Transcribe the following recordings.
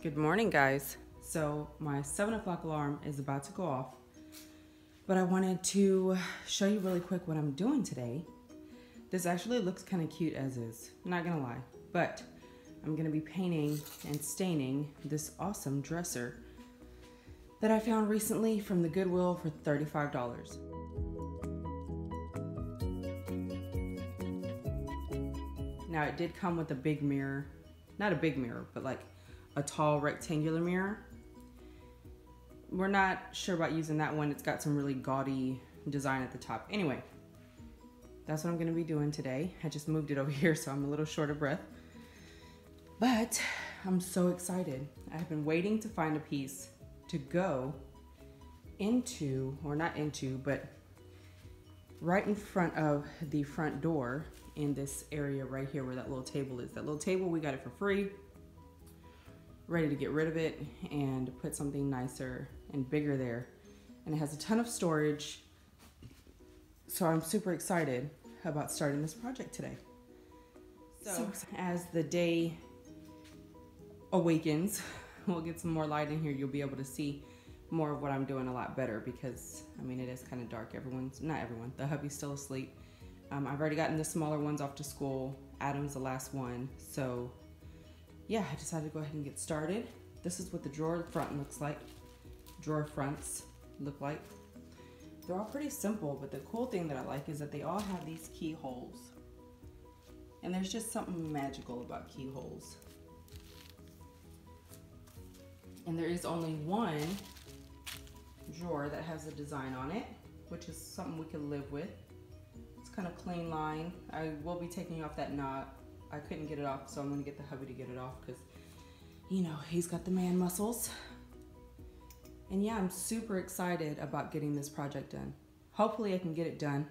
Good morning, guys. So my 7 o'clock alarm is about to go off, but I wanted to show you really quick what I'm doing today. This actually looks kind of cute as is, not gonna lie, but I'm gonna be painting and staining this awesome dresser that I found recently from the Goodwill for $35. Now it did come with a big mirror, not a big mirror, but like a tall rectangular mirror. We're not sure about using that one. It's got some really gaudy design at the top. Anyway, that's what I'm gonna be doing today. I just moved it over here, so I'm a little short of breath. But I'm so excited. I've been waiting to find a piece to go into, or not into, but right in front of the front door in this area right here where that little table is. That little table, we got it for free. Ready to get rid of it and put something nicer and bigger there. And it has a ton of storage. So I'm super excited about starting this project today. So as the day awakens, we'll get some more light in here. You'll be able to see more of what I'm doing a lot better because, I mean, it is kind of dark. Not everyone, the hubby's still asleep. I've already gotten the smaller ones off to school. Adam's the last one. So yeah, I decided to go ahead and get started. This is what the drawer front looks like. Drawer fronts look like. They're all pretty simple, but the cool thing that I like is that they all have these keyholes. And there's just something magical about keyholes. And there is only one drawer that has a design on it, which is something we can live with. It's kind of clean line. I will be taking off that knot. I couldn't get it off, so I'm gonna get the hubby to get it off because, you know, he's got the man muscles. And yeah, I'm super excited about getting this project done. Hopefully I can get it done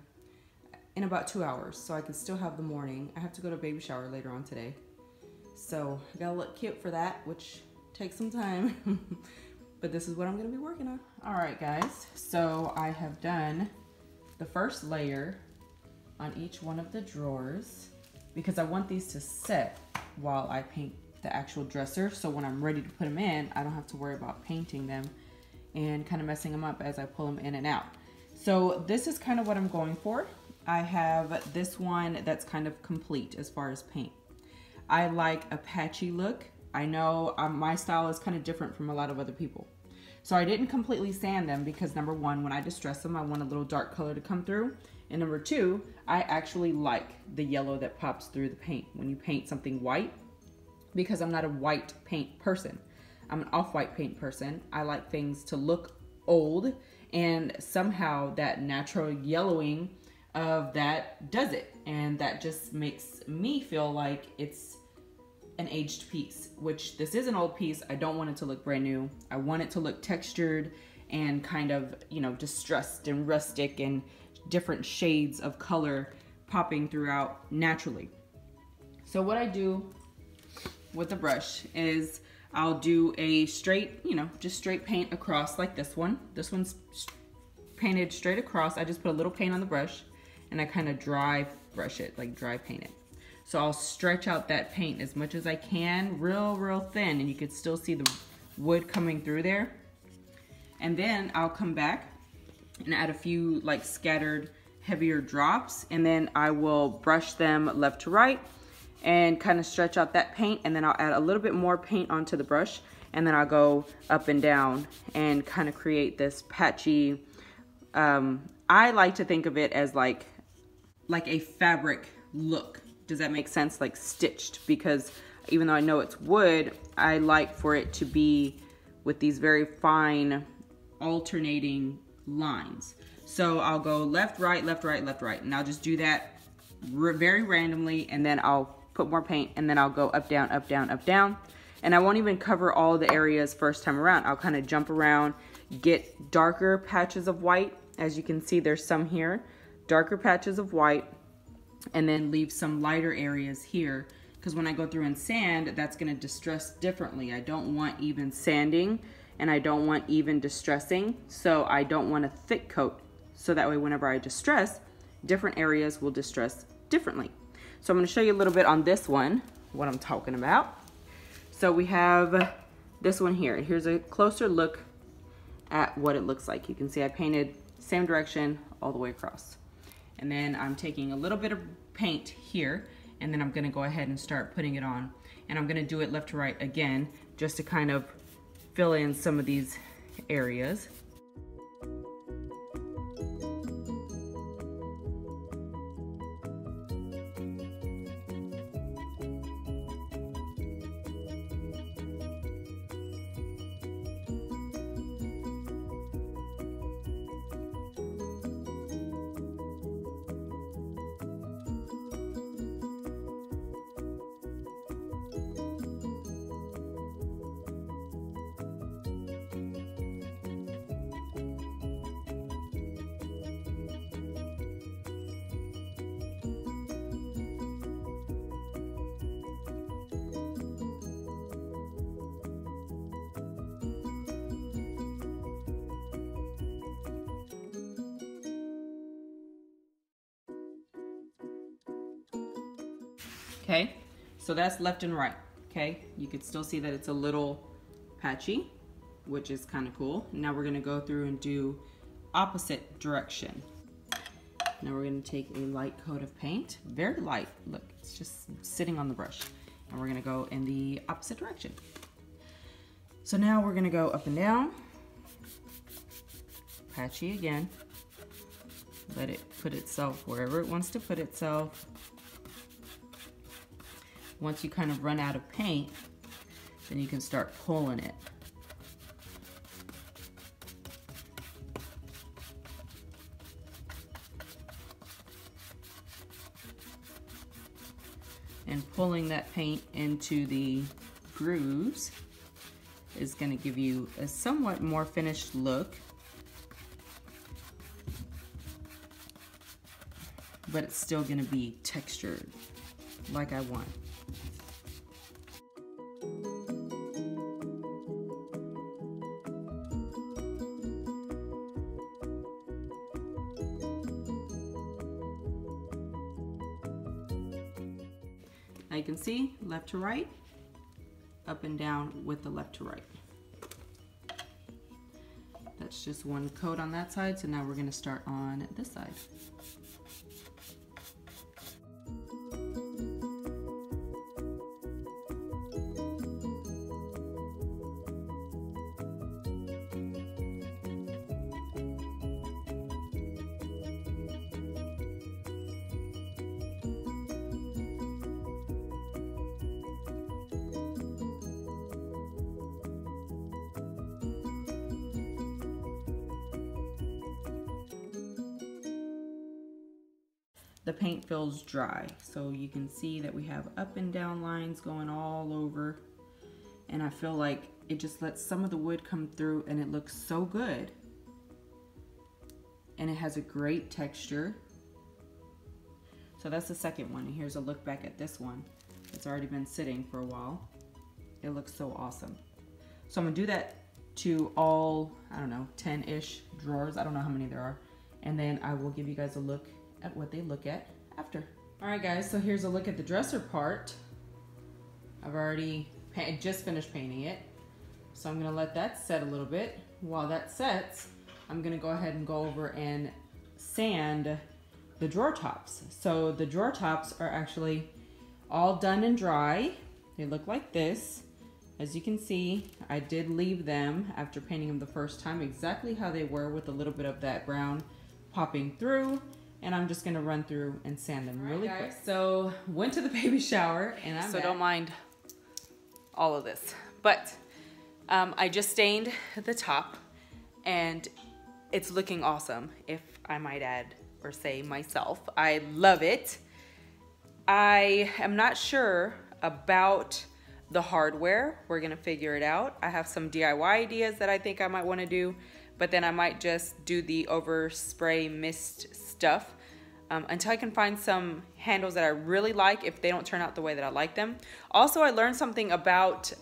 in about 2 hours so I can still have the morning. I have to go to a baby shower later on today. So I gotta look cute for that, which takes some time. But this is what I'm gonna be working on. All right, guys, so I have done the first layer on each one of the drawers because I want these to set while I paint the actual dresser. So when I'm ready to put them in, I don't have to worry about painting them and kind of messing them up as I pull them in and out. So this is kind of what I'm going for. I have this one that's kind of complete as far as paint. I like a patchy look. I know my style is kind of different from a lot of other people. So I didn't completely sand them because number one, when I distress them, I want a little dark color to come through. And number two, I actually like the yellow that pops through the paint when you paint something white because I'm not a white paint person. I'm an off-white paint person. I like things to look old and somehow that natural yellowing of that does it. And that just makes me feel like it's an aged piece, which this is an old piece. I don't want it to look brand new. I want it to look textured and kind of, you know, distressed and rustic and different shades of color popping throughout naturally. So what I do with the brush is I'll do a straight, you know, just straight paint across like this one. This one's painted straight across. I just put a little paint on the brush and I kind of dry brush it, like dry paint it. So I'll stretch out that paint as much as I can, real thin, and you can still see the wood coming through there. And then I'll come back and add a few like scattered heavier drops, and then I will brush them left to right and kind of stretch out that paint, and then I'll add a little bit more paint onto the brush, and then I'll go up and down and kind of create this patchy, I like to think of it as like a fabric look. Does that make sense? Like stitched, because even though I know it's wood, I like for it to be with these very fine alternating lines. So I'll go left, right, left, right, left, right. And I'll just do that very randomly. And then I'll put more paint and then I'll go up, down, up, down, up, down. And I won't even cover all the areas first time around. I'll kind of jump around, get darker patches of white. As you can see, there's some here, darker patches of white, and then leave some lighter areas here. Because when I go through and sand, that's gonna distress differently. I don't want even sanding and I don't want even distressing. So I don't want a thick coat. So that way, whenever I distress, different areas will distress differently. So I'm gonna show you a little bit on this one, what I'm talking about. So we have this one here. Here's a closer look at what it looks like. You can see I painted same direction all the way across. And then I'm taking a little bit of paint here, and then I'm gonna go ahead and start putting it on. And I'm gonna do it left to right again, just to kind of fill in some of these areas. Okay, so that's left and right, okay? You can still see that it's a little patchy, which is kind of cool. Now we're gonna go through and do opposite direction. Now we're gonna take a light coat of paint, very light, look, it's just sitting on the brush. And we're gonna go in the opposite direction. So now we're gonna go up and down, patchy again, let it put itself wherever it wants to put itself. Once you kind of run out of paint, then you can start pulling it. And pulling that paint into the grooves is going to give you a somewhat more finished look. But it's still going to be textured like I want. Now you can see left to right, up and down with the left to right. That's just one coat on that side, so now we're going to start on this side. The paint feels dry, so you can see that we have up and down lines going all over, and I feel like it just lets some of the wood come through and it looks so good, and it has a great texture. So that's the second one, and here's a look back at this one. It's already been sitting for a while. It looks so awesome. So I'm gonna do that to all, I don't know, 10-ish drawers. I don't know how many there are, and then I will give you guys a look at what they look at after. All right guys, so here's a look at the dresser part. I've already just finished painting it, so I'm gonna let that set a little bit. While that sets, I'm gonna go ahead and go over and sand the drawer tops. So the drawer tops are actually all done and dry. They look like this. As you can see, I did leave them after painting them the first time exactly how they were, with a little bit of that brown popping through. And I'm just gonna run through and sand them really quick. So went to the baby shower, and I'm back. Don't mind all of this, but I just stained the top, and it's looking awesome, if I might add or say myself. I love it. I am not sure about the hardware. We're gonna figure it out. I have some DIY ideas that I think I might wanna do, but then I might just do the overspray mist stuff until I can find some handles that I really like, if they don't turn out the way that I like them. Also, I learned something about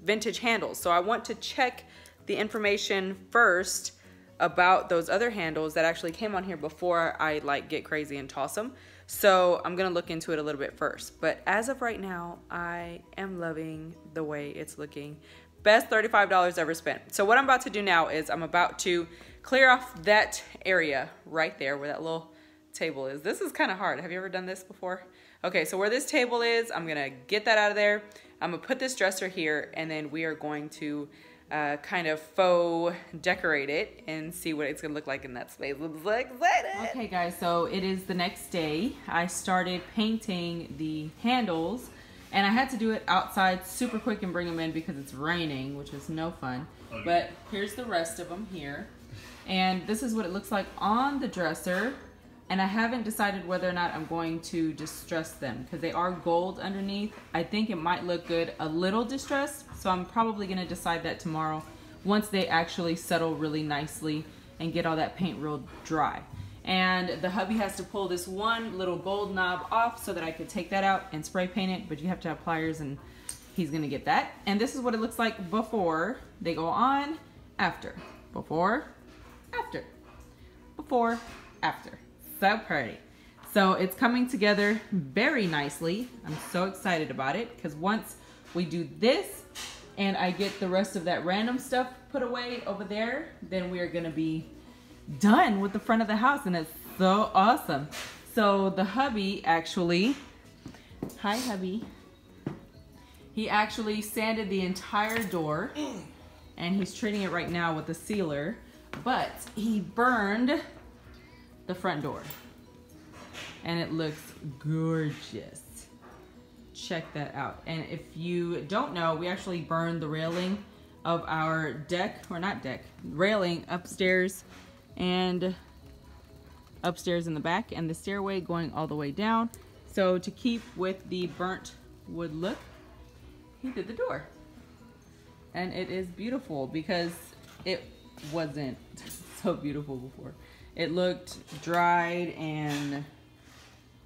vintage handles, so I want to check the information first about those other handles that actually came on here before I like get crazy and toss them. So I'm gonna look into it a little bit first. But as of right now, I am loving the way it's looking. Best $35 ever spent. So what I'm about to do now is I'm about to clear off that area right there where that little table is. This is kind of hard. Have you ever done this before? Okay, so where this table is, I'm gonna get that out of there. I'm gonna put this dresser here, and then we are going to kind of faux decorate it and see what it's gonna look like in that space. I'm so excited. Okay guys, so it is the next day. I started painting the handles, and I had to do it outside super quick and bring them in because it's raining, which is no fun. Okay. But here's the rest of them here. And this is what it looks like on the dresser. And I haven't decided whether or not I'm going to distress them because they are gold underneath. I think it might look good a little distressed, so I'm probably gonna decide that tomorrow once they actually settle really nicely and get all that paint real dry. And the hubby has to pull this one little gold knob off so that I could take that out and spray paint it, but you have to have pliers and he's gonna get that. And this is what it looks like before they go on, after, before, after, before, after. So pretty. So it's coming together very nicely. I'm so excited about it because once we do this and I get the rest of that random stuff put away over there, then we are gonna be done with the front of the house, and it's so awesome. So the hubby actually, hi hubby, he actually sanded the entire door and he's treating it right now with the sealer, but he burned the front door and it looks gorgeous. Check that out. And if you don't know, we actually burned the railing of our deck, or not deck, railing upstairs and upstairs in the back, and the stairway going all the way down. So to keep with the burnt wood look, he did the door. And it is beautiful because it wasn't so beautiful before. It looked dried and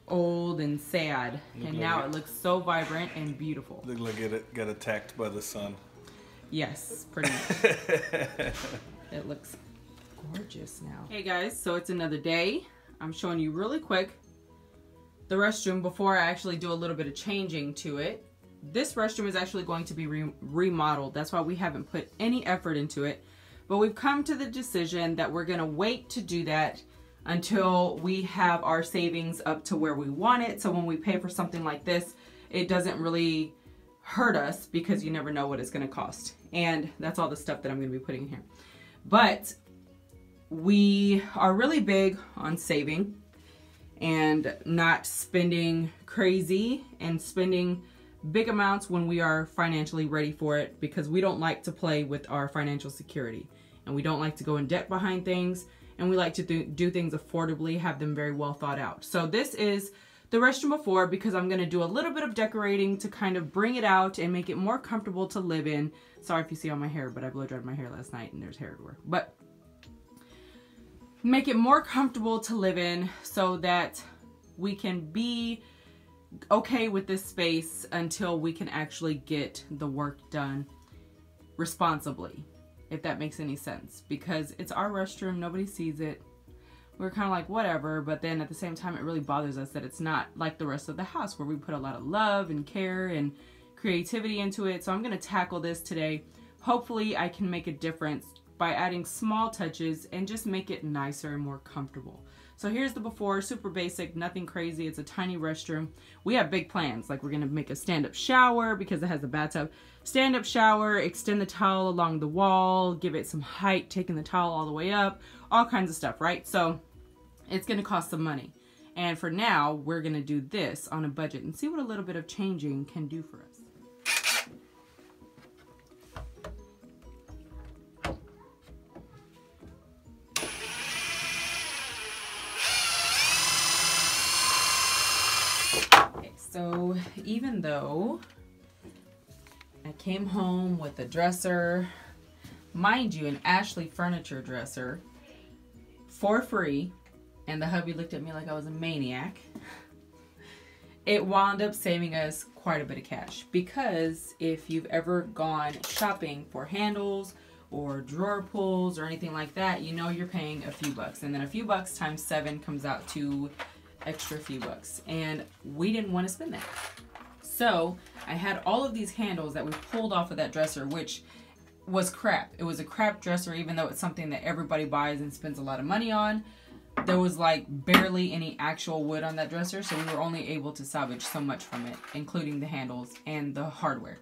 old and sad, and now it looks so vibrant and beautiful. Looked like it got attacked by the sun. Yes, pretty much. It looks gorgeous now. Hey guys, so it's another day. I'm showing you really quick the restroom before I actually do a little bit of changing to it. This restroom is actually going to be remodeled. That's why we haven't put any effort into it. But we've come to the decision that we're gonna wait to do that until we have our savings up to where we want it. So when we pay for something like this, it doesn't really hurt us because you never know what it's gonna cost. And that's all the stuff that I'm gonna be putting in here. But we are really big on saving and not spending crazy and spending big amounts when we are financially ready for it, because we don't like to play with our financial security and we don't like to go in debt behind things, and we like to do things affordably, have them very well thought out. So this is the restroom before, because I'm gonna do a little bit of decorating to kind of bring it out and make it more comfortable to live in. Sorry if you see all my hair, but I blow dried my hair last night and there's hair everywhere. But make it more comfortable to live in so that we can be okay with this space until we can actually get the work done responsibly, if that makes any sense, because it's our restroom, nobody sees it. We're kind of like whatever, but then at the same time it really bothers us that it's not like the rest of the house where we put a lot of love and care and creativity into it. So I'm going to tackle this today. Hopefully I can make a difference by adding small touches and just make it nicer and more comfortable. So here's the before, super basic, nothing crazy. It's a tiny restroom. We have big plans, like we're gonna make a stand-up shower because it has a bathtub. Stand-up shower, extend the towel along the wall, give it some height, taking the towel all the way up, all kinds of stuff, right? So it's gonna cost some money. And for now, we're gonna do this on a budget and see what a little bit of changing can do for us. So even though I came home with a dresser, mind you, an Ashley furniture dresser for free, and the hubby looked at me like I was a maniac, it wound up saving us quite a bit of cash. Because if you've ever gone shopping for handles or drawer pulls or anything like that, you know you're paying a few bucks. And then a few bucks times 7 comes out to extra few bucks, and we didn't want to spend that. So I had all of these handles that we pulled off of that dresser, which was crap. It was a crap dresser, even though it's something that everybody buys and spends a lot of money on. There was like barely any actual wood on that dresser, so we were only able to salvage so much from it, including the handles and the hardware.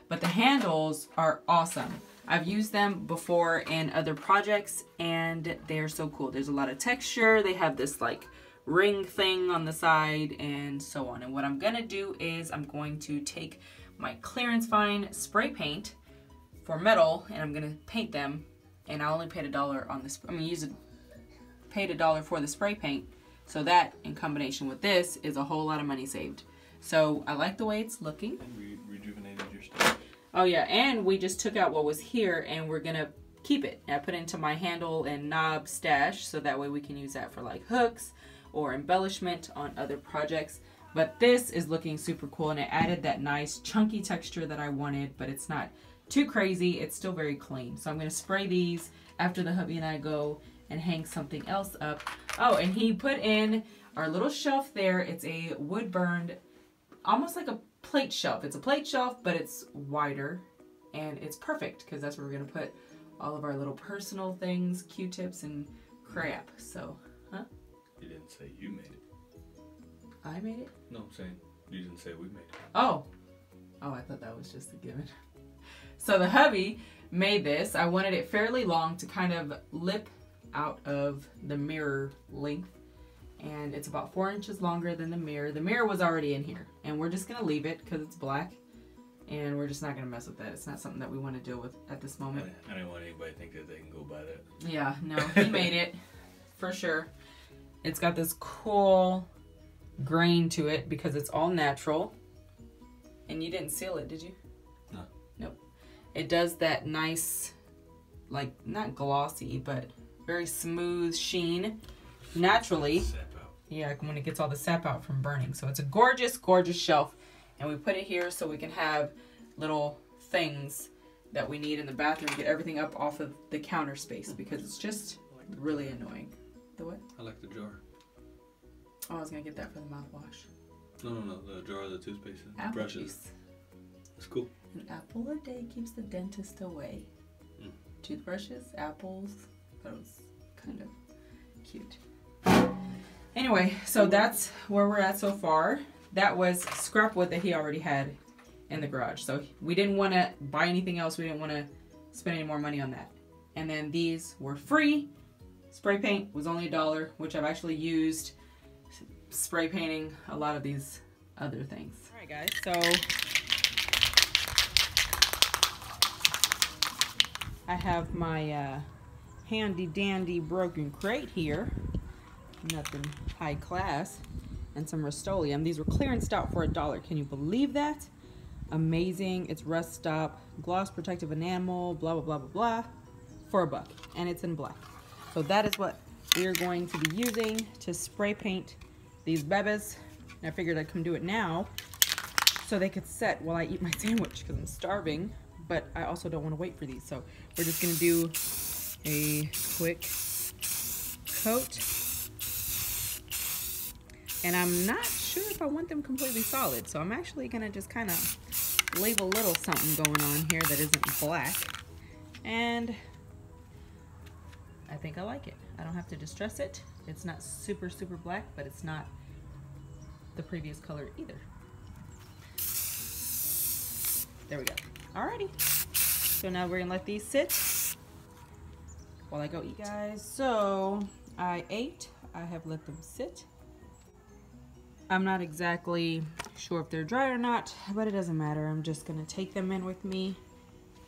But the handles are awesome. I've used them before in other projects and they're so cool. There's a lot of texture. They have this like ring thing on the side and so on. And what I'm gonna do is I'm going to take my clearance fine spray paint for metal and I'm gonna paint them. And I only paid $1 on this. Paid $1 for the spray paint. So that in combination with this is a whole lot of money saved. So I like the way it's looking. And rejuvenated your stuff. Oh yeah, and we just took out what was here and we're gonna keep it. I put it into my handle and knob stash so that way we can use that for like hooks or embellishment on other projects. But this is looking super cool and it added that nice chunky texture that I wanted, but it's not too crazy. It's still very clean. So I'm gonna spray these after the hubby and I go and hang something else up. Oh, and he put in our little shelf there. It's a wood burned, almost like a plate shelf. It's a plate shelf, but it's wider and it's perfect because that's where we're gonna put all of our little personal things, Q-tips and crap. So, huh? You didn't say you made it. I made it? No, I'm saying you didn't say we made it. Oh, I thought that was just a given. So the hubby made this. I wanted it fairly long to kind of lip out of the mirror length. And it's about 4 inches longer than the mirror. The mirror was already in here. And we're just going to leave it because it's black. And we're just not going to mess with that. It's not something that we want to deal with at this moment. I don't want anybody to think that they can go buy that. Yeah, no, he made it for sure. It's got this cool grain to it because it's all natural. And you didn't seal it, did you? No. Nope. It does that nice, like, not glossy, but very smooth sheen naturally. Sap out. Yeah, when it gets all the sap out from burning. So it's a gorgeous, gorgeous shelf. And we put it here so we can have little things that we need in the bathroom to get everything up off of the counter space because it's just really annoying. The what? I like the jar. Oh, I was going to get that for the mouthwash. No, the jar of the toothpaste and Apple brushes. juice. It's cool. An apple a day keeps the dentist away. Toothbrushes, apples. That was kind of cute. Anyway, so that's where we're at so far. That was scrap wood that he already had in the garage. So we didn't want to buy anything else. We didn't want to spend any more money on that. And then these were free. Spray paint was only $1, which I've actually used spray painting a lot of these other things. All right, guys, so I have my handy dandy broken crate here. Nothing high class. And some Rust-Oleum. These were clearanced out for $1. Can you believe that? Amazing. It's rust stop, gloss protective enamel, blah, blah, blah, blah, blah, for $1. And it's in black. So that is what we are going to be using to spray paint these bebes. And I figured I'd come do it now so they could set while I eat my sandwich because I'm starving. But I also don't want to wait for these. So we're just going to do a quick coat. And I'm not sure if I want them completely solid. So I'm actually going to just kind of leave a little something going on here that isn't black. And I think I like it. I don't have to distress it. It's not super, super black, but it's not the previous color either. There we go. Alrighty. So now we're going to let these sit while I go eat. Guys, so I ate. I have let them sit. I'm not exactly sure if they're dry or not, but it doesn't matter. I'm just gonna take them in with me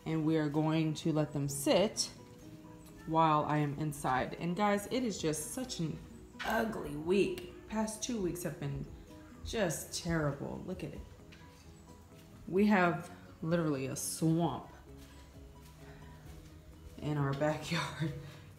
and we are going to let them sit while I am inside. And guys, it is just such an ugly week. Past 2 weeks have been just terrible. Look at it. We have literally a swamp in our backyard.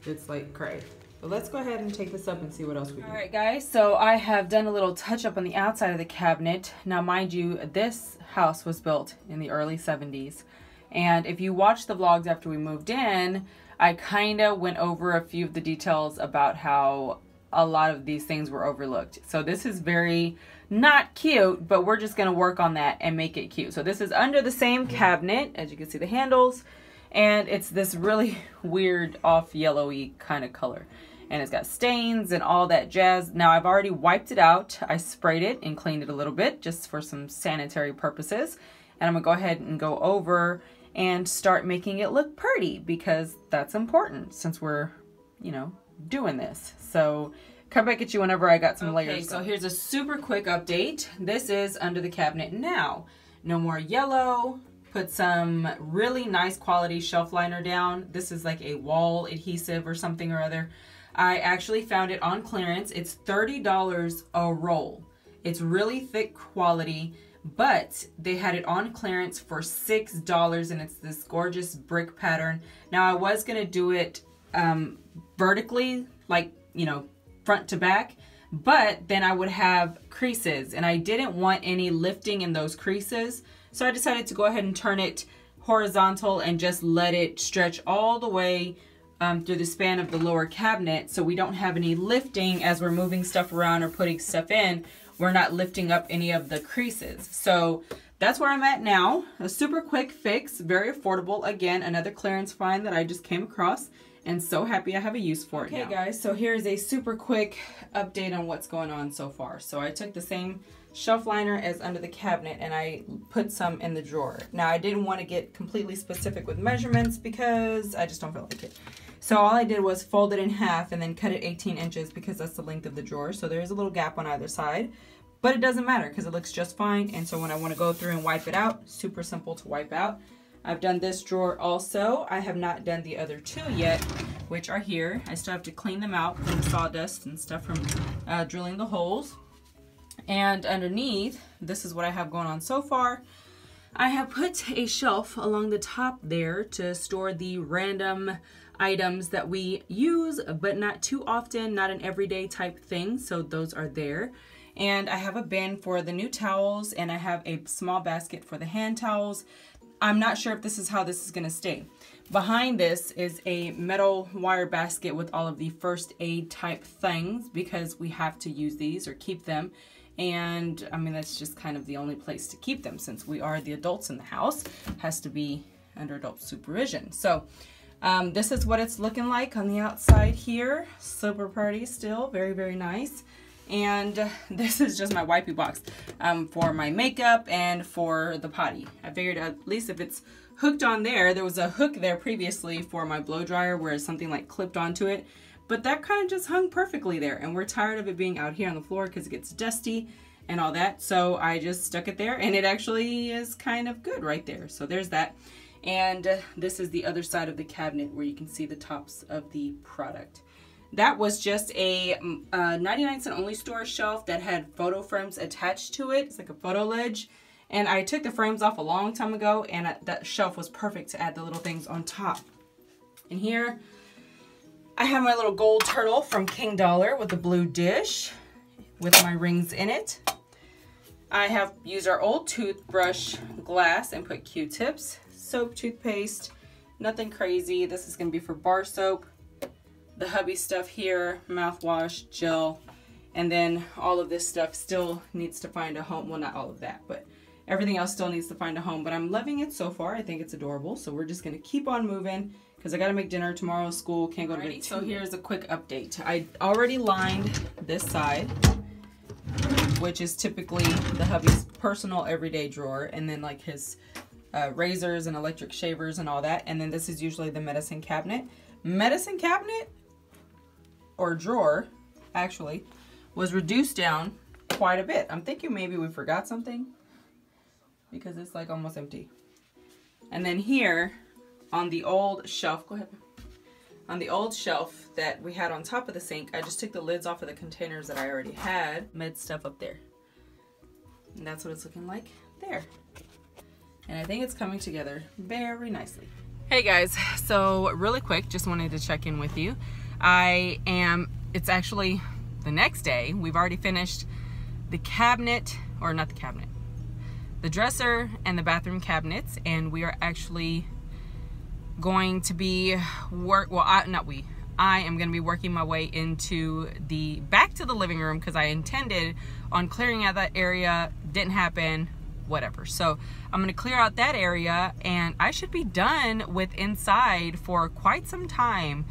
It's like crazy. But let's go ahead and take this up and see what else we do. Alright guys, so I have done a little touch up on the outside of the cabinet. Now mind you, this house was built in the early 70s. And if you watch the vlogs after we moved in, I kind of went over a few of the details about how a lot of these things were overlooked. So this is very not cute, but we're just going to work on that and make it cute. So this is under the same cabinet. As you can see, the handles And it's this really weird off yellowy kind of color. And it's got stains and all that jazz. Now I've already wiped it out. I sprayed it and cleaned it a little bit just for some sanitary purposes. And I'm gonna go ahead and go over and start making it look pretty because that's important since we're, you know, doing this. So come back at you whenever I got some layers. Okay, so here's a super quick update. This is under the cabinet now. No more yellow. Put some really nice quality shelf liner down. This is like a wall adhesive or something or other. I actually found it on clearance. It's $30 a roll. It's really thick quality, but they had it on clearance for $6 and it's this gorgeous brick pattern. Now I was gonna do it vertically, like, you know, front to back, but then I would have creases and I didn't want any lifting in those creases. So I decided to go ahead and turn it horizontal and just let it stretch all the way through the span of the lower cabinet, so we don't have any lifting as we're moving stuff around or putting stuff in. We're not lifting up any of the creases. So that's where I'm at now. A super quick fix, very affordable. Again, another clearance find that I just came across and so happy I have a use for it now. Okay guys, so here's a super quick update on what's going on so far. So I took the same shelf liner as under the cabinet and I put some in the drawer. Now I didn't want to get completely specific with measurements because I just don't feel like it. So all I did was fold it in half and then cut it 18 inches because that's the length of the drawer. So there's a little gap on either side, but it doesn't matter because it looks just fine. And so when I want to go through and wipe it out, super simple to wipe out. I've done this drawer also. I have not done the other two yet, which are here. I still have to clean them out from the sawdust and stuff from drilling the holes. And underneath, this is what I have going on so far. I have put a shelf along the top there to store the random items that we use, but not too often, not an everyday type thing. So those are there. And I have a bin for the new towels and I have a small basket for the hand towels. I'm not sure if this is how this is gonna stay. Behind this is a metal wire basket with all of the first aid type things because we have to use these or keep them. And I mean, that's just kind of the only place to keep them since we are the adults in the house. Has to be under adult supervision. So this is what it's looking like on the outside here. Super pretty still, very, very nice. And this is just my wipey box for my makeup and for the potty. I figured at least if it's hooked on there, there was a hook there previously for my blow dryer where something like clipped onto it. But that kind of just hung perfectly there. And we're tired of it being out here on the floor because it gets dusty and all that. So I just stuck it there and it actually is kind of good right there. So there's that. And this is the other side of the cabinet where you can see the tops of the product. That was just a 99-cent only store shelf that had photo frames attached to it. It's like a photo ledge. And I took the frames off a long time ago and that shelf was perfect to add the little things on top. And here I have my little gold turtle from King Dollar with a blue dish with my rings in it. I have used our old toothbrush glass and put Q-tips, soap, toothpaste, nothing crazy. This is gonna be for bar soap. The hubby stuff here, mouthwash, gel, and then all of this stuff still needs to find a home. Well, not all of that, but everything else still needs to find a home. But I'm loving it so far. I think it's adorable. So we're just gonna keep on moving because I gotta make dinner tomorrow. School can't go to bed. So here's a quick update. I already lined this side, which is typically the hubby's personal everyday drawer, and then like his razors and electric shavers and all that. And then this is usually the medicine cabinet. Medicine cabinet or drawer actually was reduced down quite a bit. I'm thinking maybe we forgot something because it's like almost empty. And then here on the old shelf, go ahead. On the old shelf that we had on top of the sink, I just took the lids off of the containers that I already had, med stuff up there. And that's what it's looking like there. And I think it's coming together very nicely. Hey guys, so really quick, just wanted to check in with you. It's actually the next day. We've already finished the cabinet, or not the cabinet, the dresser and the bathroom cabinets, and we are actually going to be I am going to be working my way into back to the living room because I intended on clearing out that area. Didn't happen. whatever. So I'm gonna clear out that area and I should be done with inside for quite some time,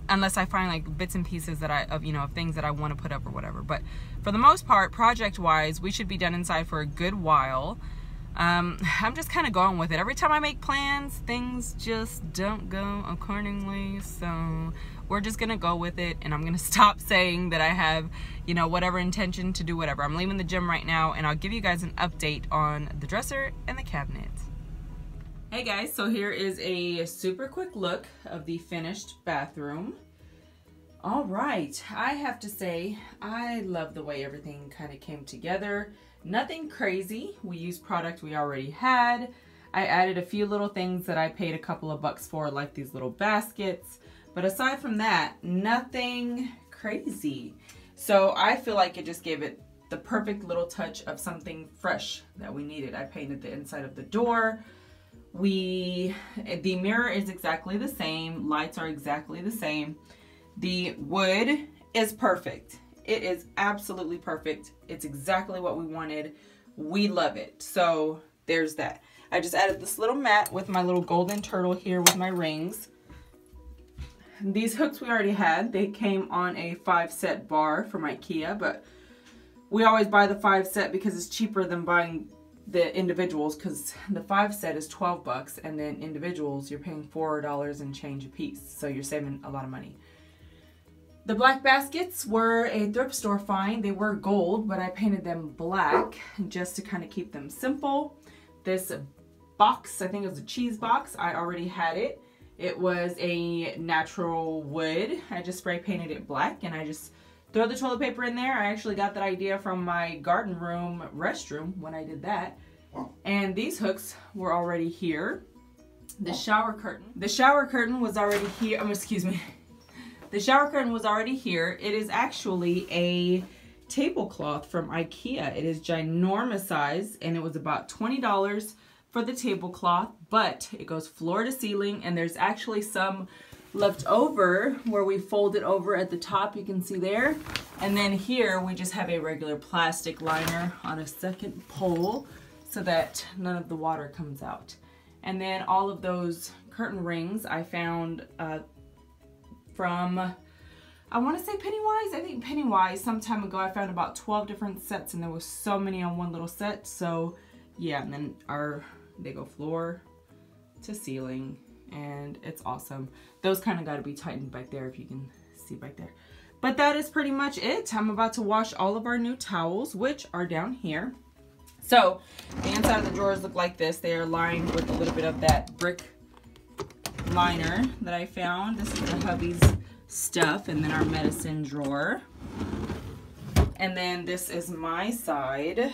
unless I find like bits and pieces that of things that I want to put up or whatever. But for the most part, project wise, we should be done inside for a good while. I'm just kind of going with it. Every time I make plans, things just don't go accordingly. So we're just gonna go with it, and I'm gonna stop saying that I have, whatever intention to do whatever. I'm leaving the gym right now, and I'll give you guys an update on the dresser and the cabinet. Hey guys, so here is a super quick look of the finished bathroom. All right, I have to say, I love the way everything kind of came together. Nothing crazy. We used product we already had. I added a few little things that I paid a couple of bucks for, like these little baskets. But aside from that, nothing crazy. So I feel like it just gave it the perfect little touch of something fresh that we needed. I painted the inside of the door. The mirror is exactly the same. Lights are exactly the same. The wood is perfect. It is absolutely perfect. It's exactly what we wanted. We love it. So there's that. I just added this little mat with my little golden turtle here with my rings. These hooks we already had. They came on a 5-set bar from IKEA, but we always buy the 5-set because it's cheaper than buying the individuals, because the 5-set is 12 bucks and then individuals you're paying $4 and change a piece. So you're saving a lot of money. The black baskets were a thrift store find. They were gold, but I painted them black just to kind of keep them simple. This box, I think it was a cheese box, I already had it. It was a natural wood. I just spray painted it black and I just throw the toilet paper in there. I actually got that idea from my garden room restroom when I did that. And these hooks were already here. The shower curtain was already here. Excuse me. The shower curtain was already here. It is actually a tablecloth from IKEA. It is ginormous size and it was about $20 for the tablecloth, but it goes floor to ceiling and there's actually some left over where we fold it over at the top, you can see there. And then here we just have a regular plastic liner on a second pole so that none of the water comes out. And then all of those curtain rings I found from, I want to say Pennywise. I think Pennywise, some time ago I found about 12 different sets and there was so many on one little set. So yeah, and then they go floor to ceiling and it's awesome. Those kind of got to be tightened back there if you can see back there. But that is pretty much it. I'm about to wash all of our new towels, which are down here. So the inside of the drawers look like this. They are lined with a little bit of that brick liner that I found. This is the hubby's stuff, and then our medicine drawer. And then this is my side.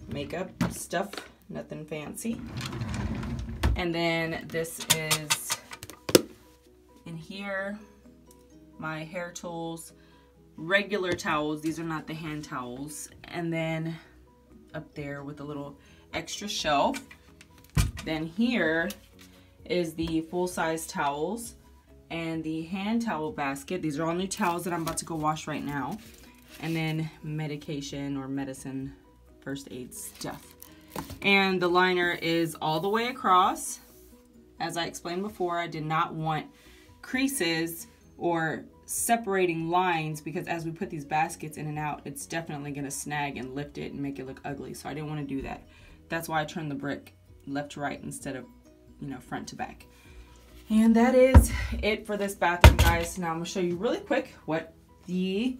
Makeup stuff, nothing fancy. And then this is in here, my hair tools, regular towels. These are not the hand towels. And then up there with a little extra shelf. Then here is the full-size towels and the hand towel basket. These are all new towels that I'm about to go wash right now. And then medication or medicine, first aid stuff. And the liner is all the way across. As I explained before, I did not want creases or separating lines because as we put these baskets in and out, it's definitely going to snag and lift it and make it look ugly. So I didn't want to do that. That's why I turned the brick left to right instead of, front to back. And that is it for this bathroom, guys. Now I'm going to show you really quick what the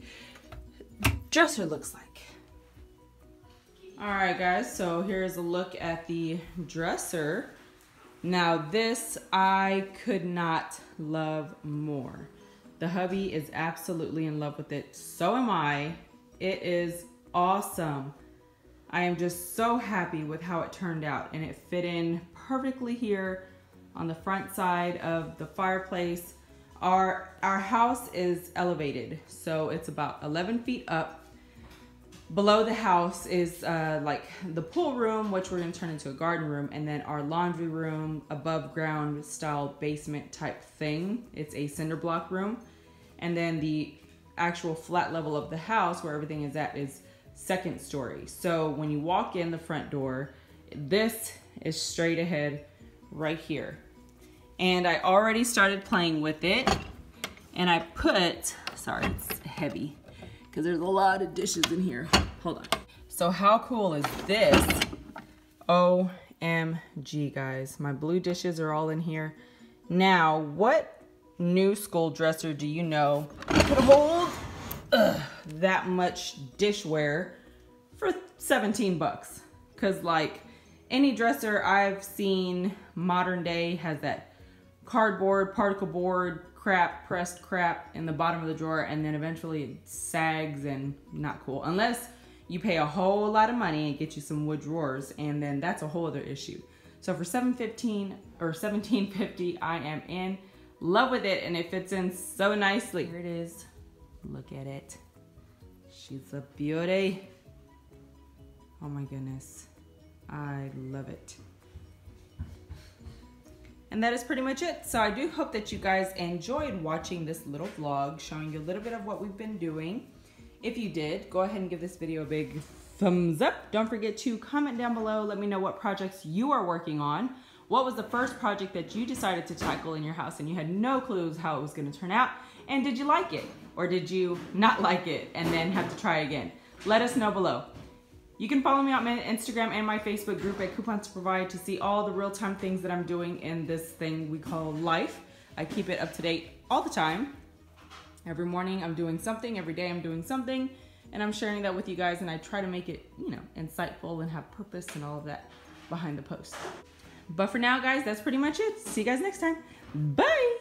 dresser looks like. Alright guys, so here's a look at the dresser. Now this I could not love more. The hubby is absolutely in love with it. So am I. It is awesome. I am just so happy with how it turned out, and it fit in perfectly here on the front side of the fireplace. Our house is elevated, so it's about 11 feet up. Below the house is like the pool room, which we're gonna turn into a garden room, and then our laundry room, above ground style basement type thing. It's a cinder block room. And then the actual flat level of the house where everything is at is second story. So when you walk in the front door, this is straight ahead right here. And I already started playing with it. And I put, sorry, it's heavy because there's a lot of dishes in here. Hold on. So how cool is this? OMG, guys. My blue dishes are all in here. Now, what new school dresser do you know could hold that much dishware for 17 bucks? Because like any dresser I've seen modern day has that cardboard, particle board, crap, pressed crap in the bottom of the drawer, and then eventually it sags and not cool. Unless you pay a whole lot of money and get you some wood drawers, and then that's a whole other issue. So for $7.15 or $17.50, I am in love with it, and it fits in so nicely. Here it is. Look at it. She's a beauty. Oh my goodness. I love it. And that is pretty much it. So I do hope that you guys enjoyed watching this little vlog showing you a little bit of what we've been doing. If you did, go ahead and give this video a big thumbs up. Don't forget to comment down below. Let me know what projects you are working on. What was the first project that you decided to tackle in your house and you had no clues how it was going to turn out? And did you like it? Or did you not like it and then have to try again? Let us know below. You can follow me on my Instagram and my Facebook group at Coupons to Provide to see all the real-time things that I'm doing in this thing we call life. I keep it up to date all the time. Every morning I'm doing something, every day I'm doing something, and I'm sharing that with you guys, and I try to make it, you know, insightful and have purpose and all of that behind the post. But for now, guys, that's pretty much it. See you guys next time. Bye!